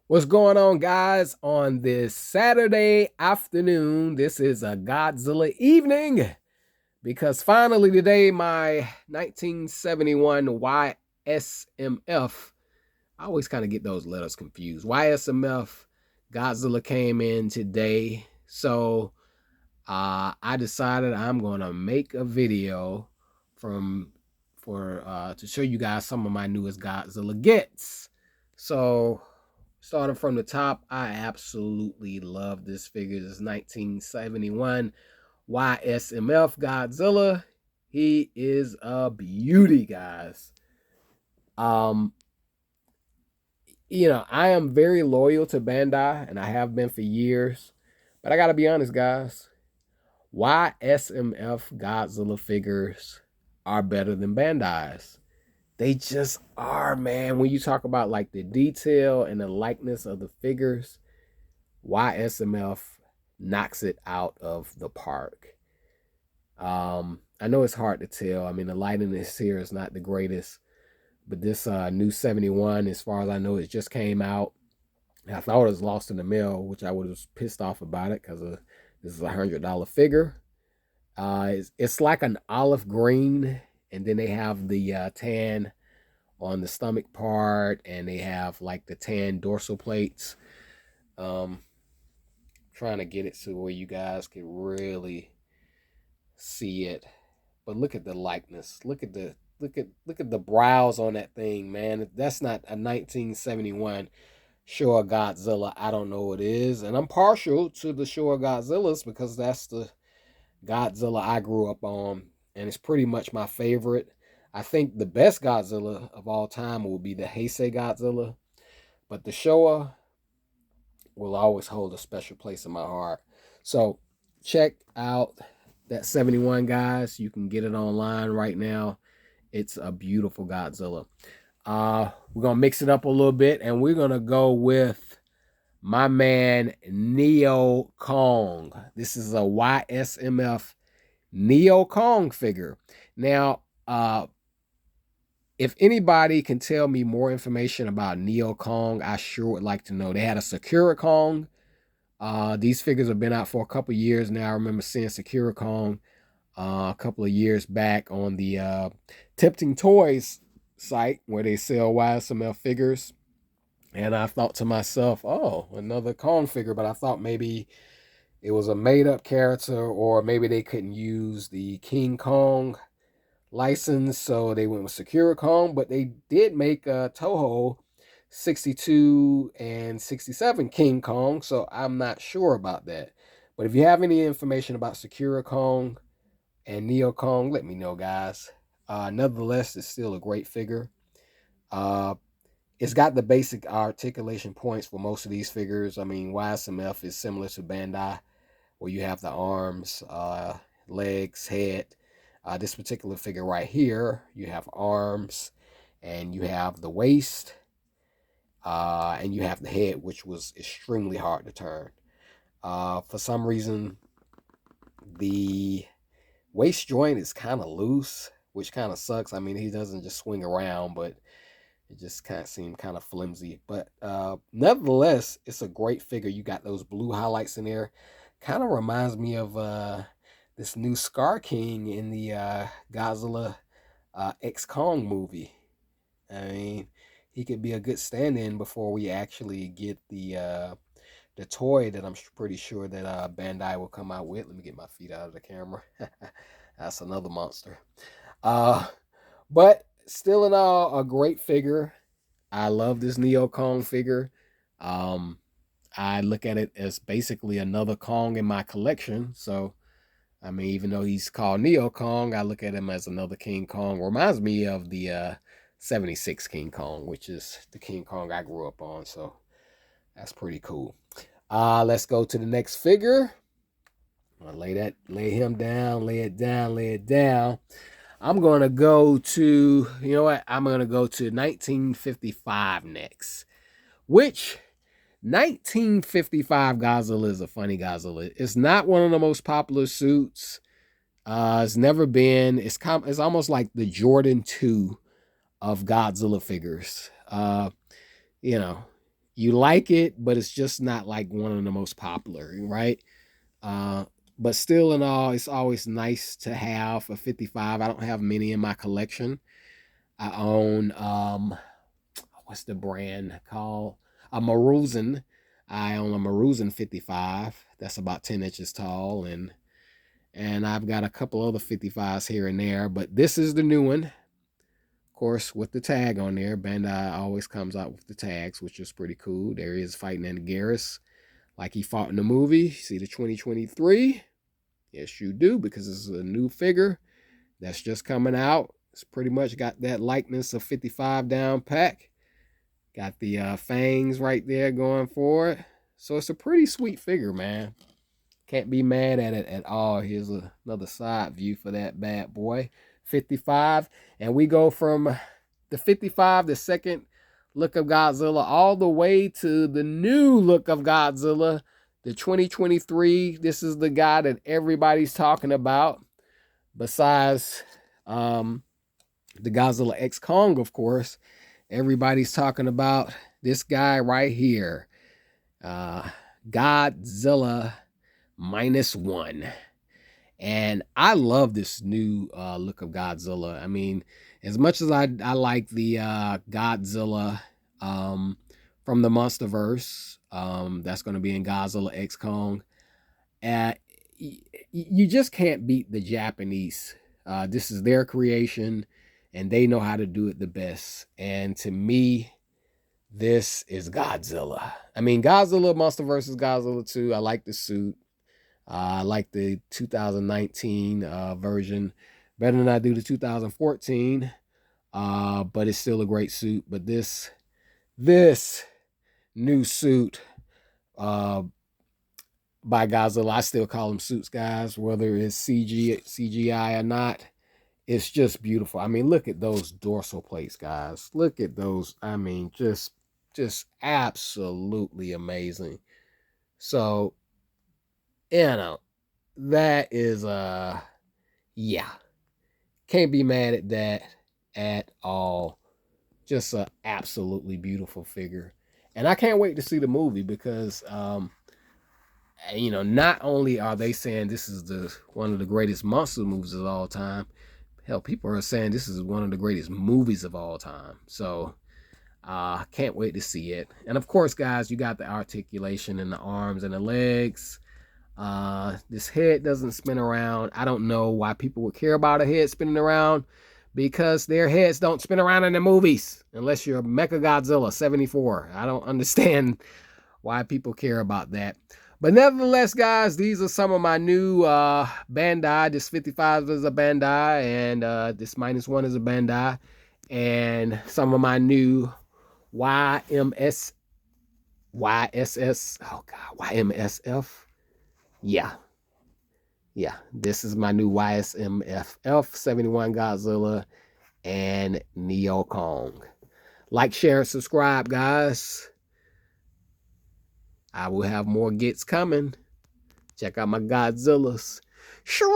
What's going on, guys? On this Saturday afternoon, this is a Godzilla evening because finally today, my 1971 Y-SMF, I always kind of get those letters confused. Y-SMF Godzilla came in today. So I decided I'm going to make a video from for to show you guys some of my newest Godzilla gets. So starting from the top, I absolutely love this figure. This 1971 Y-SMF Godzilla. He is a beauty, guys. Um, I am very loyal to Bandai, and I have been for years. But I gotta be honest, guys. Y-SMF Godzilla figures are better than Bandai's. They just are, man. When you talk about like the detail and the likeness of the figures, Y-SMF knocks it out of the park. I know it's hard to tell. I mean, the lighting this here is not the greatest, but this new 71, as far as I know, it just came out. I thought it was lost in the mail, which I was pissed off about it because this is $100 figure. It's like an olive green, and then they have the tan on the stomach part, and they have like the tan dorsal plates. Um, Trying to get it to where you guys can really see it. But look at the likeness. Look at the brows on that thing, man. If that's not a 1971 Showa Godzilla, I don't know what is. And I'm partial to the Showa Godzillas because that's the Godzilla I grew up on, and it's pretty much my favorite. I think the best Godzilla of all time will be the Heisei Godzilla, but the Showa will always hold a special place in my heart. So check out that 71, guys. You can get it online right now. It's a beautiful Godzilla. We're gonna mix it up a little bit, and we're gonna go with my man Neo Kong. This is a Y-SMF Neo Kong figure. Now, if anybody can tell me more information about Neo Kong, I sure would like to know. They had a Sakura Kong. These figures have been out for a couple years now. I remember seeing Sakura Kong a couple of years back on the Tempting Toys site where they sell YSML figures. And I thought to myself, oh, another Kong figure, but I thought maybe it was a made up character, or maybe they couldn't use the King Kong license, so they went with Sakura Kong. But they did make Toho 62 and 67 King Kong, so I'm not sure about that. But if you have any information about Sakura Kong and Neo Kong, let me know, guys. Nevertheless, it's still a great figure. Uh, it's got the basic articulation points for most of these figures. I mean, YSMF is similar to Bandai, where you have the arms, legs, head. This particular figure right here, you have arms, and you have the waist, and you have the head, which was extremely hard to turn. For some reason, the waist joint is kind of loose, which kind of sucks. I mean, he doesn't just swing around, but it just kind of seemed kind of flimsy. But nevertheless, it's a great figure. You got those blue highlights in there. Kind of reminds me of this new Scar King in the Godzilla X Kong movie. I mean, he could be a good stand-in before we actually get the toy that I'm pretty sure that Bandai will come out with. Let me get my feet out of the camera. That's another monster. Uh, but still in all, a great figure. I love this Neo Kong figure. Um, I look at it as basically another Kong in my collection. So, I mean, even though he's called Neo Kong, I look at him as another King Kong. Reminds me of the 76 King Kong, which is the King Kong I grew up on. So that's pretty cool. Let's go to the next figure. I'll lay him down, lay it down, lay it down. I'm gonna go to, you know what? I'm gonna go to 1955 next. Which 1955 Godzilla is a funny Godzilla. It's not one of the most popular suits. It's never been. It's almost like the Jordan 2 of Godzilla figures. You know, you like it, but it's just not like one of the most popular, right? Uh, but still in all, it's always nice to have a 55. I don't have many in my collection. I own what's the brand called? A Maruzen. I own a Maruzen 55. That's about 10 inches tall, and I've got a couple other 55s here and there, but this is the new one. Of course, with the tag on there. Bandai always comes out with the tags, which is pretty cool. There he is fighting Anguirus like he fought in the movie. See the 2023? Yes, you do, because this is a new figure that's just coming out. It's pretty much got that likeness of 55 down pack. Got the fangs right there going for it. So it's a pretty sweet figure, man. Can't be mad at it at all. Here's another side view for that bad boy. 55. And we go from the 55, the second look of Godzilla, all the way to the new look of Godzilla, the 2023. This is the guy that everybody's talking about. Besides the Godzilla X Kong, of course, everybody's talking about this guy right here. Godzilla -1. And I love this new look of Godzilla. I mean, as much as I like the Godzilla from the Monsterverse, that's going to be in Godzilla X Kong, you just can't beat the Japanese. This is their creation, and they know how to do it the best. And to me, this is Godzilla. I mean, Godzilla Monsterverse is Godzilla 2. I like the suit. I like the 2019 version better than I do the 2014, but it's still a great suit. But this new suit by Godzilla, I still call them suits, guys, whether it's CGI or not. It's just beautiful. I mean, look at those dorsal plates, guys. Look at those. I mean, just absolutely amazing. So, that is yeah. Can't be mad at that at all. Just a absolutely beautiful figure. And I can't wait to see the movie because not only are they saying this is one of the greatest monster movies of all time, hell, people are saying this is one of the greatest movies of all time. So can't wait to see it. And of course, guys, you got the articulation in the arms and the legs. This head doesn't spin around. I don't know why people would care about a head spinning around, because their heads don't spin around in the movies unless you're Mechagodzilla 74. I don't understand why people care about that. But nevertheless, guys, these are some of my new Bandai. This 55 is a Bandai, and this -1 is a Bandai, and some of my new YMSF. Yeah, this is my new Y-MSF 71 Godzilla and Neo Kong. Like, share, and subscribe, guys. I will have more gets coming. Check out my Godzillas. Shriek!